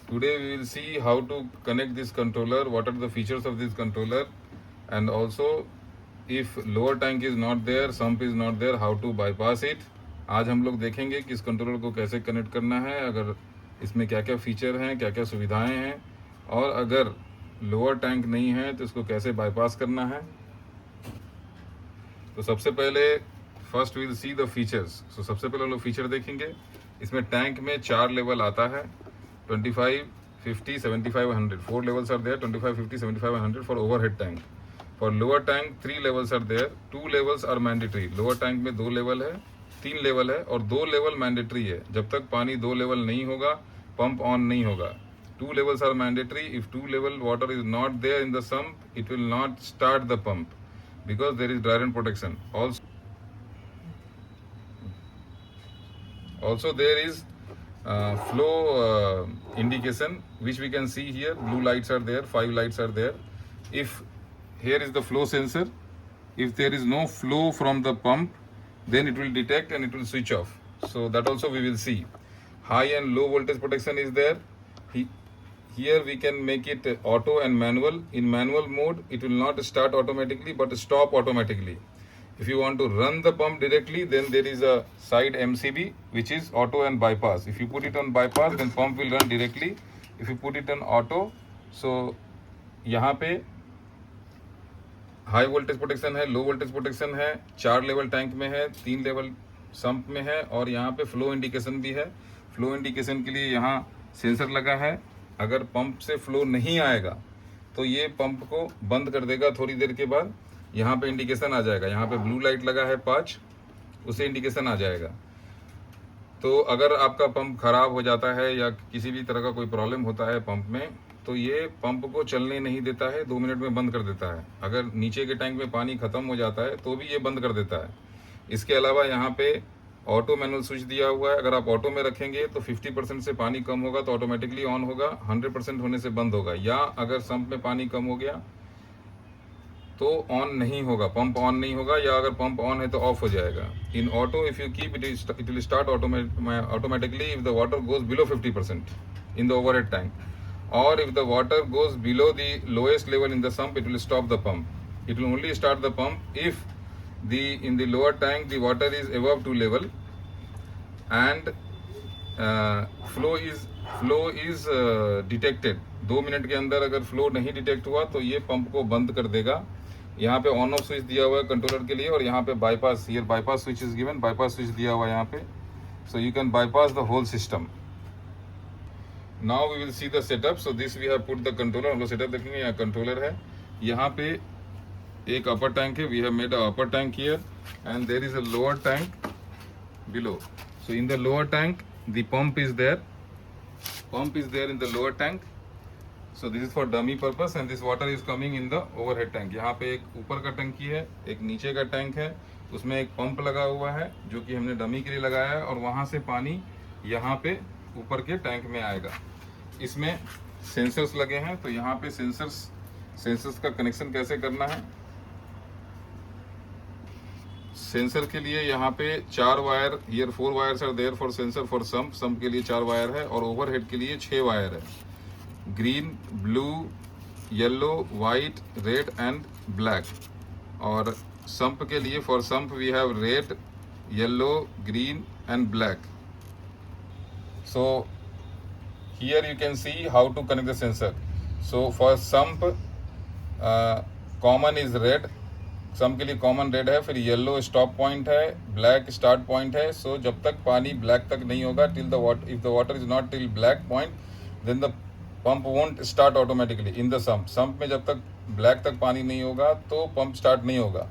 Today we will see how to connect this controller, what are the features of this controller, and also if lower tank is not there, sump is not there, how to bypass it. आज हम लोग देखेंगे कि इस controller को कैसे connect करना है, अगर इसमें क्या क्या फीचर हैं, क्या क्या सुविधाएं हैं, और अगर लोअर टैंक नहीं है तो इसको कैसे बाईपास करना है. तो सबसे पहले first will see the features. So सबसे पहले हम लोग फीचर देखेंगे. इसमें टैंक में 4 लेवल आता है, 25, 50, 75, 100. 4 levels are there, 25, 50, 75, 100 for overhead tank. For lower tank 3 levels are there. 2 levels are mandatory. Lower tank में 2 लेवल है, 3 लेवल है और 2 लेवल मैंडेटरी है. जब तक पानी 2 लेवल नहीं होगा पंप ऑन नहीं होगा. 2 levels are mandatory. If 2 level water is not there in the sump, it will not start the pump because there is dry run protection. Also there is flow indication which we can see here. Blue lights are there, 5 lights are there. If here is the flow sensor, if there is no flow from the pump, then it will detect and it will switch off. So that also we will see. High and low voltage protection is there. Here we can make it auto and manual. In manual mode it will not start automatically but stop automatically. If you want to run the pump directly, then there is a side MCB which is auto and bypass. If you put it on bypass, then pump will run directly. If you put it on auto, so यहाँ पे high voltage protection है, low voltage protection है, 4 level tank में है, 3 level sump में है और यहाँ पे फ्लो इंडिकेशन भी है. फ्लो इंडिकेशन के लिए यहाँ सेंसर लगा है. अगर पंप से फ्लो नहीं आएगा तो ये पंप को बंद कर देगा थोड़ी देर के बाद. यहाँ पे इंडिकेशन आ जाएगा, यहाँ पे ब्लू लाइट लगा है 5, उसे इंडिकेशन आ जाएगा. तो अगर आपका पंप खराब हो जाता है या किसी भी तरह का कोई प्रॉब्लम होता है पंप में, तो ये पंप को चलने नहीं देता है, 2 मिनट में बंद कर देता है. अगर नीचे के टैंक में पानी खत्म हो जाता है तो भी ये बंद कर देता है. इसके अलावा यहाँ पे ऑटो मैनुअल स्विच दिया हुआ है. अगर आप ऑटो में रखेंगे तो 50% से पानी कम होगा तो ऑटोमेटिकली ऑन होगा, 100% होने से बंद होगा. या अगर संप में पानी कम हो गया तो ऑन नहीं होगा, पंप ऑन नहीं होगा, या अगर पंप ऑन है तो ऑफ हो जाएगा. In auto if you keep it will start automatically if the water goes below 50% in the overhead tank, और if the water goes below the lowest level in the sump it will stop the pump. It will only start the pump if in the lower tank the water is above 2 level and flow is detected. 2 minute के अंदर अगर flow नहीं detect हुआ तो ये pump को बंद कर देगा. यहाँ पे ऑन ऑफ स्विच दिया हुआ है कंट्रोलर के लिए और यहाँ पे bypass, here bypass switch is given, bypass switch दिया हुआ है यहाँ पे. So you can bypass the whole system. Now we will see the setup. So this we have put the controller. हम लोग सेटअप देखेंगे. यहाँ कंट्रोलर है, यहाँ पे एक अपर टैंक है. We have made a upper tank here and there is a lower tank below. So in the lower tank the pump is there. Pump is there in the lower tank. So this is for dummy purpose and this water is coming in the overhead tank. यहाँ पे एक ऊपर का टंकी है, एक नीचे का टैंक है, उसमें एक पंप लगा हुआ है जो कि हमने डमी के लिए लगाया है और वहाँ से पानी यहाँ पे ऊपर के टैंक में आएगा. इसमें सेंसर्स लगे हैं. तो यहाँ पे सेंसर्स का कनेक्शन कैसे करना है. सेंसर के लिए यहाँ पे 4 wire, here 4 wires are there for sensor for sump के लिए 4 वायर है और ओवरहेड के लिए 6 वायर है. Green, blue, yellow, white, red and black. और संप के लिए for sump we have red, yellow, green and black. So here you can see how to connect the sensor. So for sump common is red. Sump के लिए common red है, फिर yellow stop point है, black start point है. So जब तक पानी black तक नहीं होगा, till the water, if the water is not till black point then the pump won't start automatically in the sump. Sump में जब तक ब्लैक तक पानी नहीं होगा तो पंप स्टार्ट नहीं होगा.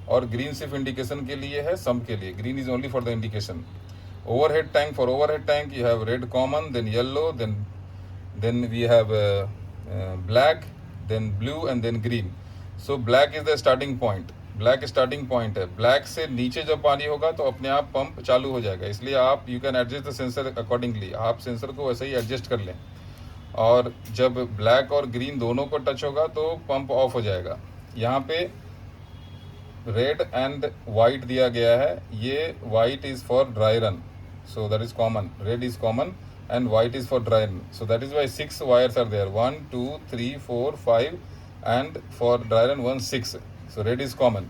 और ग्रीन सिर्फ इंडिकेशन के लिए है, सम्प के लिए green is only for the indication. Overhead tank, for overhead tank you have red common, then yellow, then we have black, then blue and then green. So black is the starting point. Black starting point है. Black से नीचे जब पानी होगा तो अपने आप pump चालू हो जाएगा. इसलिए आप you can adjust the sensor accordingly. आप सेंसर को वैसे ही एडजस्ट कर लें. और जब ब्लैक और ग्रीन दोनों को टच होगा तो पंप ऑफ हो जाएगा. यहाँ पे रेड एंड वाइट दिया गया है. ये white is for dry run, so that is common. Red is common, and white is for dry run. So that is why 6 wires are there, 1 2 3 4 5, and for dry run 1 6. So red is common.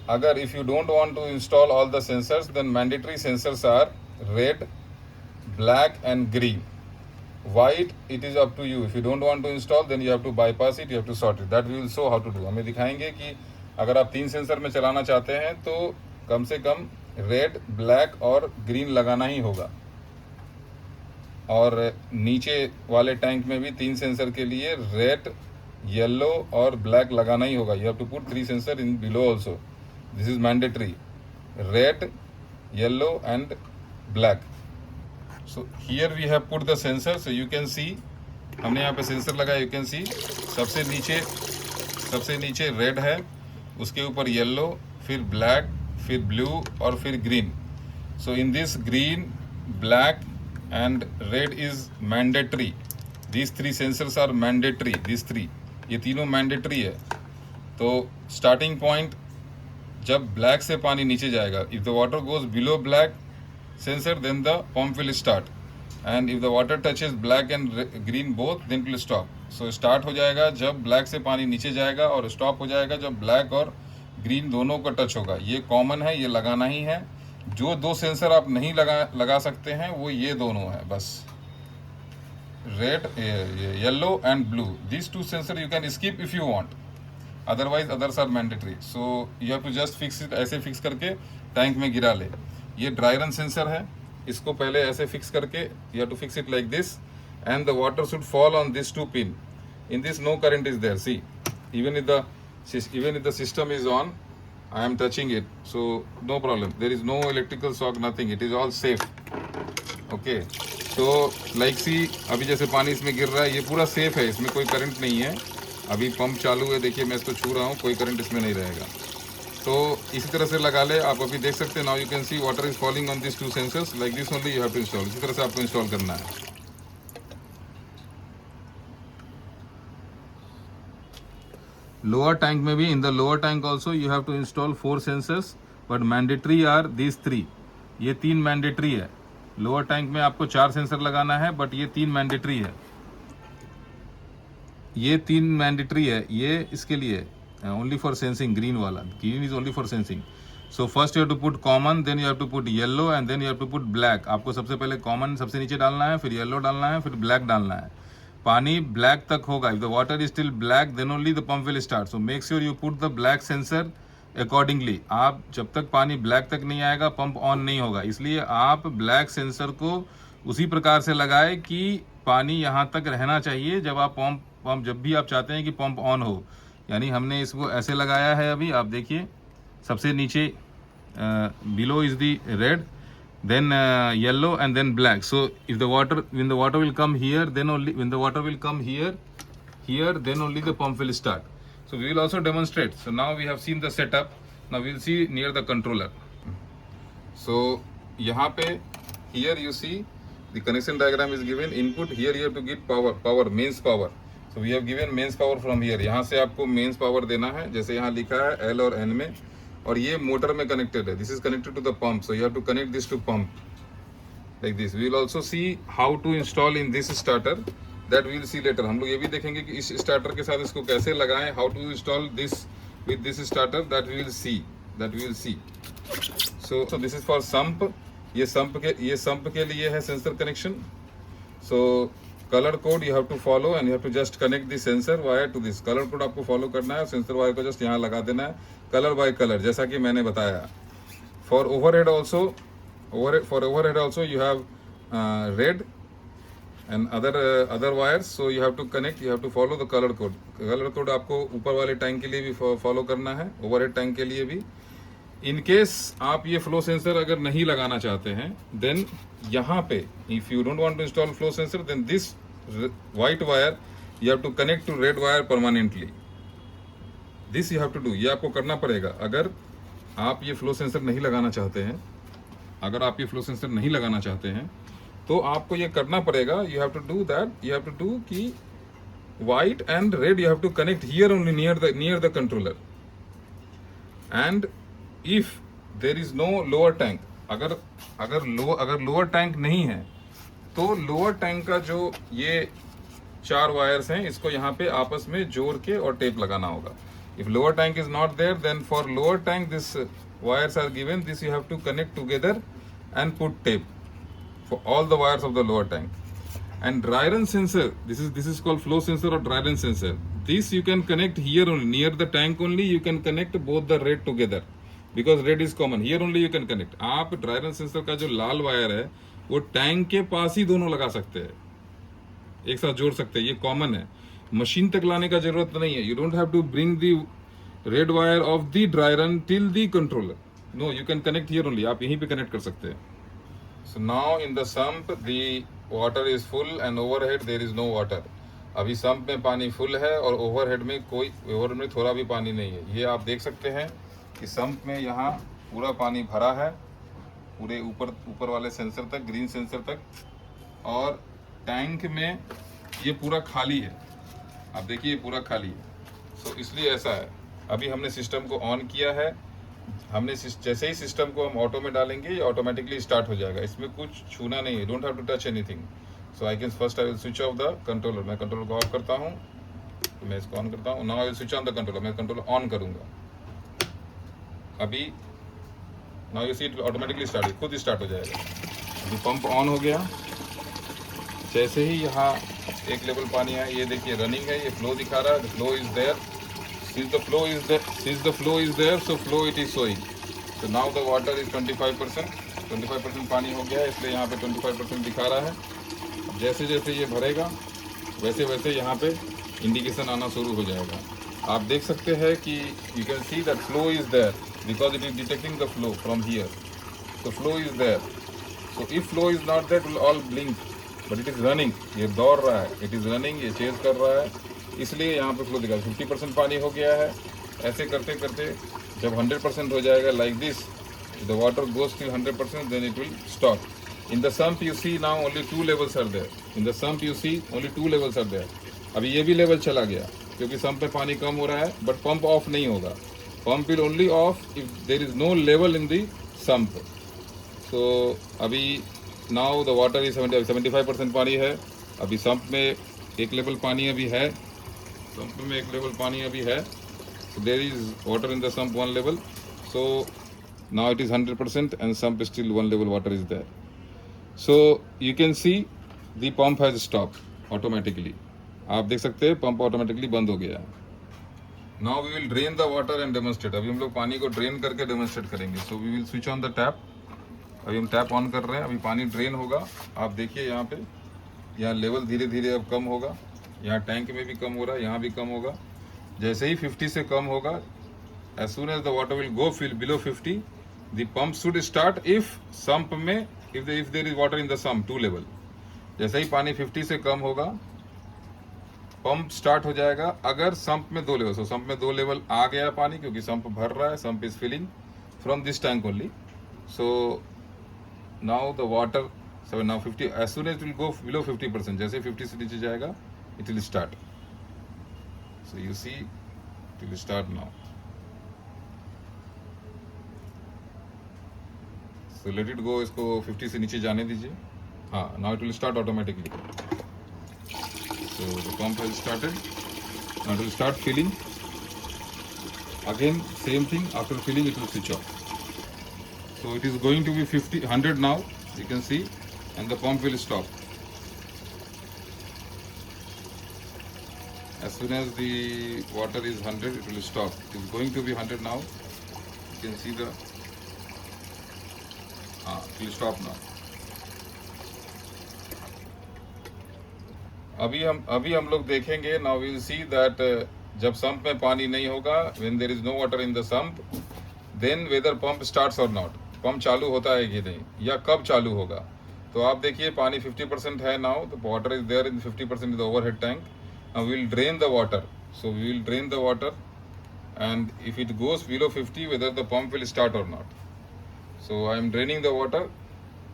Agar if you don't want to install all the sensors, then mandatory sensors are red, black and green. White, it is up to you. If you don't want to install, then you have to bypass it, you have to sort it. That we will show how to do. हमें दिखाएंगे कि अगर आप 3 sensor में चलाना चाहते हैं तो कम से कम रेड, ब्लैक और ग्रीन लगाना ही होगा। और नीचे वाले टैंक में भी 3 सेंसर के लिए रेड, येलो और ब्लैक लगाना ही होगा। You have to put 3 sensor in below also, this is mandatory, red, yellow and black. So here we have put the sensor, so you can see हमने यहाँ पे सेंसर लगाया। यू कैन सी सबसे नीचे रेड है, उसके ऊपर येलो, फिर ब्लैक, फिर ब्लू और फिर green. So in this green, black and red is mandatory. These 3 sensors are mandatory. These 3, ये तीनों mandatory है। तो starting point जब black से पानी नीचे जाएगा, if the water goes below black sensor, then the pump will start, and if the water touches black and green both, then it will stop. So start हो जाएगा जब black से पानी नीचे जाएगा, और stop हो जाएगा जब black और green दोनों का टच होगा। ये कॉमन है, ये लगाना ही है। जो 2 सेंसर आप नहीं लगा सकते हैं वो ये दोनों है बस, red, yellow and blue. This 2 sensor you can skip if you want, otherwise others are mandatory. So you have to just fix it, ऐसे फिक्स करके टैंक में गिरा ले। ये ड्राई रन सेंसर है, इसको पहले ऐसे फिक्स करके you have to fix it like this, and the water should fall on this 2 pin. In this no current is there, see even if the system is on, I am touching it, so no problem. There is no electrical shock, nothing. It is all safe. Okay. So like see, अभी जैसे पानी इसमें गिर रहा है, ये पूरा safe है, इसमें कोई करंट नहीं है। अभी पंप चालू है, देखिए मैं इसको छू रहा हूँ, कोई करंट इसमें नहीं रहेगा। तो इसी तरह से लगा ले आप। अभी देख सकते हैं, now you can see water is falling on this 2 sensors, like this only you have to install. इसी तरह से आपको इंस्टॉल करना है। लोअर टैंक में भी, in the lower tank also you have to install 4 sensors, but mandatory are these 3। ये 3 mandatory है। लोअर टैंक में आपको 4 सेंसर लगाना है, बट ये 3 मैंडेटरी है। ये 3 मैंडेटरी है, ये इसके लिए ओनली फॉर सेंसिंग। ग्रीन वाला, green is only for sensing. So first you have to put common, then you have to put yellow, and then you have to put black. आपको सबसे पहले कॉमन सबसे नीचे डालना है, फिर येलो डालना है, फिर ब्लैक डालना है। पानी ब्लैक तक होगा। If the water is still black, then only the pump will start. So make sure you put the black sensor accordingly. आप जब तक पानी ब्लैक तक नहीं आएगा, पंप ऑन नहीं होगा। इसलिए आप ब्लैक सेंसर को उसी प्रकार से लगाए कि पानी यहाँ तक रहना चाहिए जब आप पंप जब भी आप चाहते हैं कि पंप ऑन हो। यानी हमने इसको ऐसे लगाया है। अभी आप देखिए, सबसे नीचे below is the red, then yellow and then black. So if when the water will come here, then only when the water will come here, then only the pump will start. So we will also demonstrate. So now we have seen the setup. Now we will see near the controller. So यहाँ पे here you see the connection diagram is given. Input here you have to get power mains power. So we have given mains power from here. यहाँ से आपको mains power देना है, जैसे यहाँ लिखा है L और N में, और ये मोटर में कनेक्टेड है। This is connected to the pump, so you have to connect this to pump like this. We will also see how to install in this starter, that we will see later. हम लोग ये भी देखेंगे कि इस starter के साथ इसको कैसे लगाएं, how to install this with this starter, that we will see. So this is for sump. ये सम्प के लिए है sensor connection. So colour code you have to follow, and you have to just connect the sensor wire to this. Colour code आपको follow करना है, sensor wire को just यहाँ लगा देना है, कलर बाय कलर, जैसा कि मैंने बताया। For overhead also you have red and other wires, so you have to connect, you have to follow the colour code. Colour code आपको ऊपर वाले टैंक के लिए भी फॉलो करना है, ओवरहेड टैंक के लिए भी। इन केस आप ये फ्लो सेंसर अगर नहीं लगाना चाहते हैं, देन यहाँ पे if you don't want to install flow sensor, then this white wire you have to connect to red wire permanently. This you have to do, ये आपको करना पड़ेगा। अगर आप ये फ्लो सेंसर नहीं लगाना चाहते हैं, तो आपको ये करना पड़ेगा। You have to do that, you have to do कि white and red you have to connect here only near the controller. And if there is no lower tank, अगर लोअर टैंक नहीं है, तो लोअर टैंक का जो ये 4 wires हैं, इसको यहाँ पे आपस में जोड़ के और टेप लगाना होगा. If lower tank is not there, then for lower tank this wires are given. This you have to connect together and put tape for all the wires of the lower tank. And dry run sensor, this is called flow sensor or dry run sensor. This you can connect here only, near the tank only. You can connect both the red together because red is common. Here only you can connect. आप dry run sensor का जो लाल wire है वो tank के पास ही दोनों लगा सकते हैं, एक साथ जोड़ सकते हैं. ये कॉमन है, मशीन तक लाने का जरूरत नहीं है. You don't have to bring the red wire of the dry run till the controller. No, you can connect here only. आप यहीं पे कनेक्ट कर सकते हैं. So now in the sump the water is full and overhead there is no water. अभी sump में पानी full है और ओवरहेड में थोड़ा भी पानी नहीं है. ये आप देख सकते हैं कि सम्प में यहाँ पूरा पानी भरा है, पूरे ऊपर वाले सेंसर तक, ग्रीन सेंसर तक, और टैंक में ये पूरा खाली है. आप देखिए पूरा खाली है. सो इसलिए ऐसा है. अभी हमने सिस्टम को ऑन किया है. हमने जैसे ही सिस्टम को हम ऑटो में डालेंगे ये ऑटोमेटिकली स्टार्ट हो जाएगा. इसमें कुछ छूना नहीं है. Don't have to touch anything. So I can first I will switch off the controller. मैं कंट्रोलर को ऑफ करता हूँ, तो मैं इसको ऑन करता हूँ. Now I will switch on the controller. मैं कंट्रोलर ऑन करूँगा. अभी now you see it automatically start, खुद ही स्टार्ट हो जाएगा. अभी पंप ऑन हो गया. जैसे ही यहाँ एक लेवल पानी है, ये देखिए रनिंग है, ये फ्लो दिखा रहा है. The flow is there. Since the flow is there, so flow it is showing. So now the water is 25%. 25% पानी हो गया है, इसलिए यहाँ पे 25% दिखा रहा है. अब जैसे जैसे ये भरेगा वैसे वैसे यहाँ पे इंडिकेशन आना शुरू हो जाएगा. आप देख सकते हैं कि you can see that flow is there because it is detecting the flow from here. So flow is there. So if flow is not there, it will all blink. But it is running. ये दौड़ रहा है. It is running. ये chase कर रहा है, इसलिए यहाँ पे फ्लो दिखा. 50% पानी हो गया है. ऐसे करते करते जब 100% हो जाएगा, like this, the water goes till 100%, then it will stop. In the sump you see now only 2 levels are there. In the sump you see only 2 levels are there. अभी ये भी लेवल चला गया क्योंकि सम्प में पानी कम हो रहा है, बट पंप ऑफ नहीं होगा. Pump will only off if there is no level in the sump. So अभी नाउ द वाटर इज 75% पानी है. अभी सम्प में एक लेवल पानी अभी है. सम्प में एक लेवल पानी अभी है. So there is water in the sump 1 level. So now it is 100% and sump is still 1 level water is there. So you can see the pump has stopped automatically. आप देख सकते हैं pump automatically बंद हो गया है. Now we will drain the water and demonstrate. अभी हम लोग पानी को ड्रेन करके डेमोन्स्ट्रेट करेंगे. So we will switch on the tap. अभी हम टैप ऑन कर रहे हैं. अभी पानी ड्रेन होगा. आप देखिए यहाँ पे, यहाँ लेवल धीरे धीरे अब कम होगा. यहाँ टैंक में भी कम हो रहा है, यहाँ भी कम होगा. जैसे ही 50 से कम होगा, as soon as the water will go below 50, the pump should start if sump में if there is water in the sump 2 level. जैसे ही पानी 50 से कम होगा, पंप स्टार्ट हो जाएगा. अगर संप में 2 लेवल, संप में 2 लेवल आ गया पानी क्योंकि संप भर रहा है, sump is filling from this tank only. So now the water, so now 50, as soon as it will go below 50%, जैसे 50 से नीचे जाएगा, it will start. So you see, it will start now. So let it go. इसको 50 से नीचे जाने दीजिए. हाँ, now it will start automatically. So the pump has started. Now it will start filling. Again, same thing. After filling, it will switch off. So it is going to be 100 now. You can see, and the pump will stop. As soon as the water is 100, it will stop. It is going to be 100 now. You can see the, it will stop now. अभी हम लोग देखेंगे. Now we will see that जब sump में पानी नहीं होगा, when there is no water in the sump, then whether pump starts or not. Pump चालू होता है कि नहीं, या कब चालू होगा. तो आप देखिए पानी 50% है now. The water is there in 50% in the overhead tank. Now we will drain the water. So we will drain the water, and if it goes below 50, whether the pump will start or not. So I am draining the water,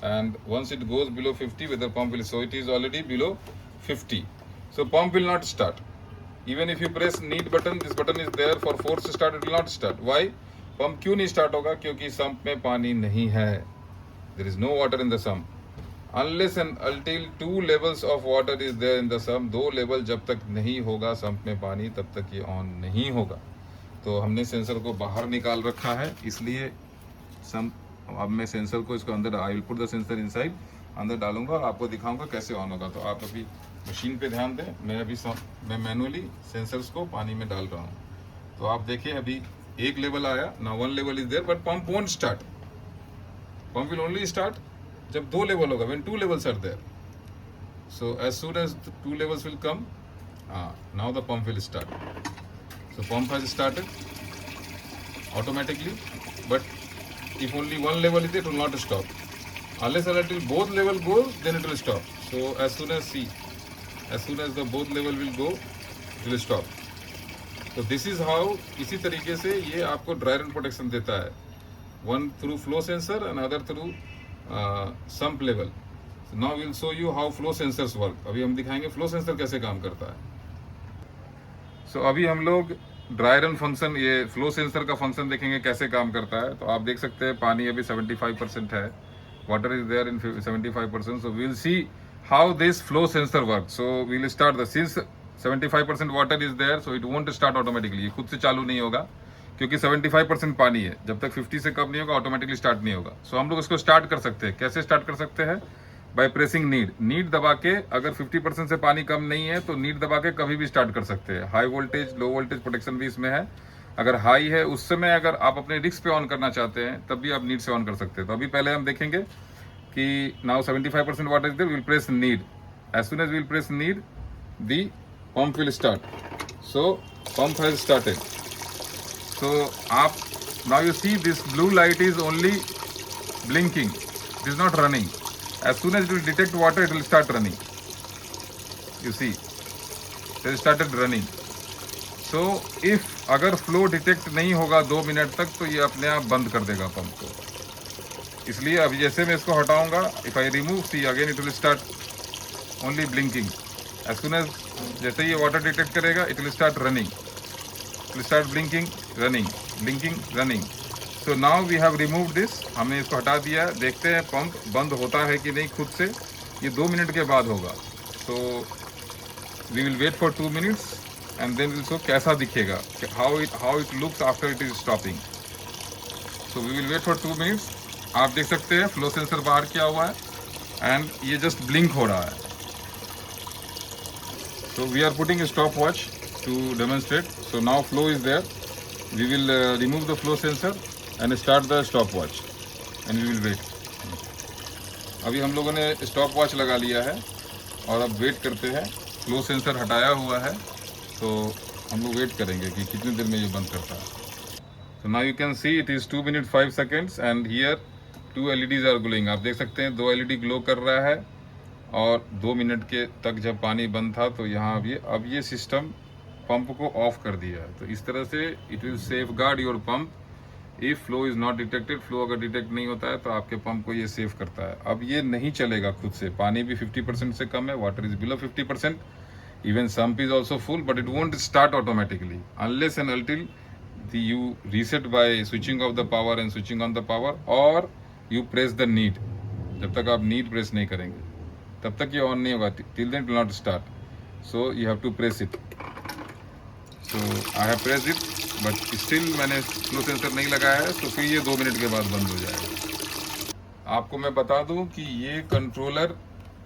and once it goes below 50, whether pump will. So it is already below 50. So pump will not start. Even if you press need button, this button is there for force start. It will not start. Why? Pump क्यों नहीं start होगा? क्योंकि sump में पानी नहीं है. There is no water in the sump. Unless and until 2 levels of water is there in the sump, 2 level जब तक नहीं होगा सम्प में पानी तब तक ये ऑन नहीं होगा। तो हमने सेंसर को बाहर निकाल रखा है, इसलिए सम्प, अब मैं सेंसर को इसको अंदर, I will put the sensor inside, अंदर डालूंगा और आपको दिखाऊंगा कैसे ऑन होगा। तो आप अभी मशीन पे ध्यान दें, मैं मैनुअली सेंसर्स को पानी में डाल रहा हूँ। तो आप देखिए अभी एक लेवल आया ना, 1 level is there but pump won't start, pump will only start जब 2 लेवल होगा, when 2 levels are there. So as soon as the 2 levels will come, now the pump will start. So pump has started automatically, but if only 1 level is there, it will not stop. Unless and until both level goes, then it will stop. So as soon as the both level will go, it will stop. So this is how, इसी तरीके से ये आपको dry run protection देता है, one through flow sensor and other through sump level. Now will show you how flow sensors work. अभी हम दिखाएंगे फ्लो सेंसर कैसे काम करता है। सो अभी हम लोग ड्राई रन फंक्शन, ये फ्लो सेंसर का फंक्शन देखेंगे कैसे काम करता है। तो आप देख सकते हैं पानी अभी 75% है, water is there in 75%। So we will see how this flow sensor work. So we will start the, since 75% water is there, so it won't start automatically, ये खुद से चालू नहीं होगा क्योंकि 75% पानी है। जब तक 50 से कम नहीं होगा ऑटोमेटिकली स्टार्ट नहीं होगा। सो हम लोग इसको स्टार्ट कर सकते हैं। कैसे स्टार्ट कर सकते हैं? बाय प्रेसिंग नीड दबा के। अगर 50% से पानी कम नहीं है तो नीड दबा के कभी भी स्टार्ट कर सकते हैं। High voltage low voltage protection भी इसमें है। अगर हाई है उस समय अगर आप अपने रिस्क पे ऑन करना चाहते हैं तब भी आप नीड से ऑन कर सकते हैं। तो अभी पहले हम देखेंगे कि now 75% water is there, will press need. As soon as will press need, the pump will start. So pump has started. So now you see this blue light is only blinking, it is not running. As soon as it will detect water, it will start running. You see, it has started running. So if अगर flow detect नहीं होगा 2 minute तक तो ये अपने आप बंद कर देगा पंप को। इसलिए अभी जैसे मैं इसको हटाऊंगा, if I remove, see again it will start only blinking. As soon as जैसे ये water detect करेगा, it will start running. Start blinking, running. So now we have removed this, हमने इसको हटा दिया। देखते हैं पंप बंद होता है कि नहीं खुद से, ये 2 मिनट के बाद होगा। So we will wait for 2 minutes and then we'll show कैसा दिखेगा, how it looks after it is stopping. So we will wait for 2 minutes. आप देख सकते हैं फ्लो सेंसर बाहर किया हुआ है एंड ये जस्ट ब्लिंक हो रहा है। So we are putting a stopwatch to demonstrate. So now flow is there. We will remove the flow sensor and start the stopwatch and we will wait. अभी हम लोगों ने stopwatch लगा लिया है और अब वेट करते हैं। फ्लो सेंसर हटाया हुआ है तो हम लोग वेट करेंगे कि कितनी देर में ये बंद करता है। So now you can see it is 2 minutes 5 seconds and here 2 LEDs are glowing. आप देख सकते हैं 2 LED ग्लो कर रहा है और 2 मिनट के तक जब पानी बंद था तो यहाँ अब ये सिस्टम पंप को ऑफ कर दिया है। तो इस तरह से it will safe guard your pump. If flow is not detected, flow अगर डिटेक्ट नहीं होता है तो आपके पंप को ये सेफ करता है। अब ये नहीं चलेगा खुद से, पानी भी 50% से कम है, water is below 50%, even sump is also full, but it won't start automatically unless and अल्टिल you reset bye switching off the power and switching on the power और यू प्रेस द नीड। जब तक आप need press नहीं करेंगे तब तक ये on नहीं होगा, till then it will not start. So you have to press it. So I have pressed it but still मैंने फ्लो सेंसर नहीं लगाया है, तो फिर ये 2 मिनट के बाद बंद हो जाएगा। आपको मैं बता दूं कि ये कंट्रोलर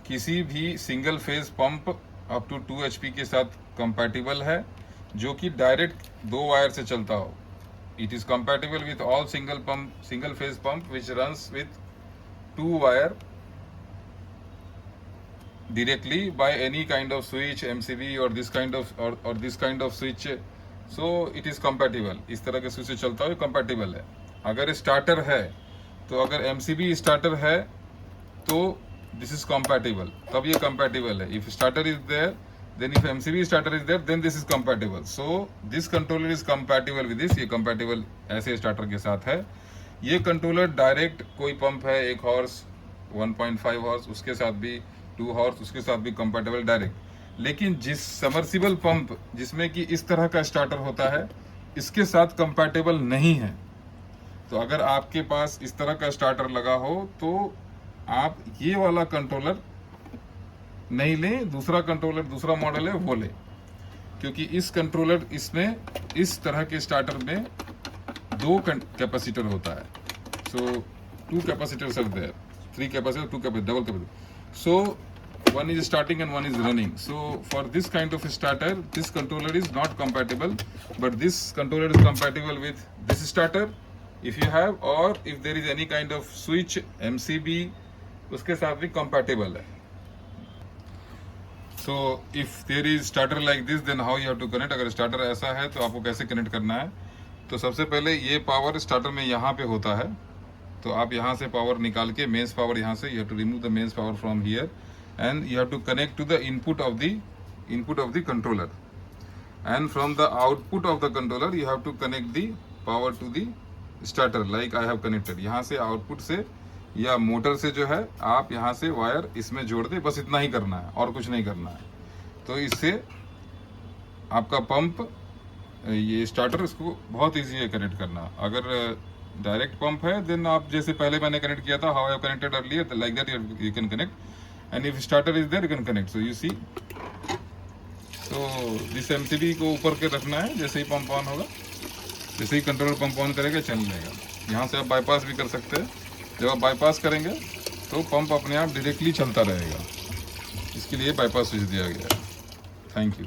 किसी भी single phase pump up to 2 HP के साथ कंपैटिबल है जो कि डायरेक्ट 2 वायर से चलता हो। It is compatible with all single phase pump which runs with 2 wire directly by any kind of switch, MCB or this kind of switch. So it is compatible. इस तरह के switch से चलता है, compatible है। अगर स्टार्टर है तो अगर MCB स्टार्टर है तो this is compatible, तब ये compatible है। If starter is there, then if MCB starter is there, then this is compatible. So this controller is compatible with this. ये compatible ऐसे स्टार्टर के साथ है। ये कंट्रोलर डायरेक्ट कोई पंप है 1 हॉर्स 1.5 हॉर्स उसके साथ भी 2 हॉर्स उसके साथ भी कंपैटिबल डायरेक्ट। लेकिन जिस सबमर्सिबल पंप जिसमें कि इस तरह का स्टार्टर होता है इसके साथ कंपैटिबल नहीं है। तो अगर आपके पास इस तरह का स्टार्टर लगा हो तो आप ये वाला कंट्रोलर नहीं लें, दूसरा कंट्रोलर, दूसरा मॉडल है वो लें, क्योंकि इस कंट्रोलर इसमें इस तरह के स्टार्टर में 2 कैपेसिटर होता है. So 2 capacitors are there, 3 capacitor, 2 capacitor, double capacitor. So one is starting and one is running. So for this kind of a starter, this controller is not compatible, but this controller is compatible with this starter if you have, or if there is any kind of switch MCB उसके साथ भी compatible है. So if there is starter like this, then how you have to connect. अगर starter ऐसा है तो आपको कैसे कनेक्ट करना है. तो सबसे पहले ये पावर स्टार्टर में यहाँ पे होता है, तो आप यहाँ से पावर निकाल के मेंस पावर यहाँ से, you have to remove the mains power from here and you have to connect to the input of the controller, and from the output of the controller you have to connect the power to the starter like I have connected. यहाँ से output से या motor से जो है आप यहाँ से वायर इसमें जोड़ दे, बस इतना ही करना है और कुछ नहीं करना है. तो इससे आपका पंप, ये स्टार्टर, इसको बहुत ईजी है कनेक्ट करना. अगर डायरेक्ट पंप है देन आप जैसे पहले मैंने कनेक्ट किया था, how I have connected earlier, like that you can connect. And if starter is there, you can connect. So you see, so this MCB को ऊपर के रखना है. जैसे ही पंप ऑन होगा, जैसे ही कंट्रोलर पंप ऑन करेगा चल जाएगा. यहाँ से आप बाईपास भी कर सकते हैं. जब आप बाईपास करेंगे तो पंप अपने आप डायरेक्टली चलता रहेगा. इसके लिए बाईपास स्विच दिया गया है. Thank you.